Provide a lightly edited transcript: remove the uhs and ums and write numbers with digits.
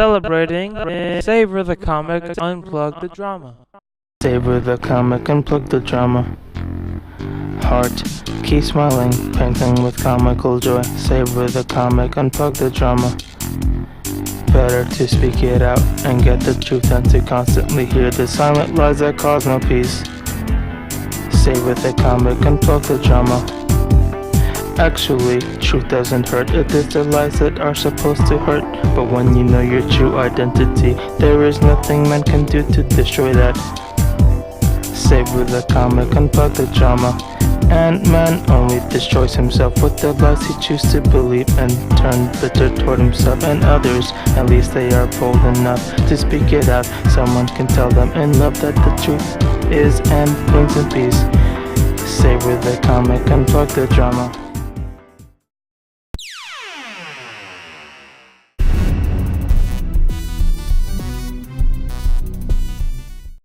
celebrating Savor the Comic, Unplug the Drama. Savor the comic, unplug the drama. Heart, keep smiling, painting with comical joy. Savor the comic, unplug the drama. Better to speak it out and get the truth than to constantly hear the silent lies that cause no peace. Savor the comic, unplug the drama. Actually, truth doesn't hurt, it is the lies that are supposed to hurt. But when you know your true identity, there is nothing man can do to destroy that. Savor the comic, unplug the drama. And man only destroys himself with the lies he chooses to believe, and turn bitter toward himself and others. At least they are bold enough to speak it out. Someone can tell them in love that the truth is and brings them peace. Savor the comic, unplug the drama.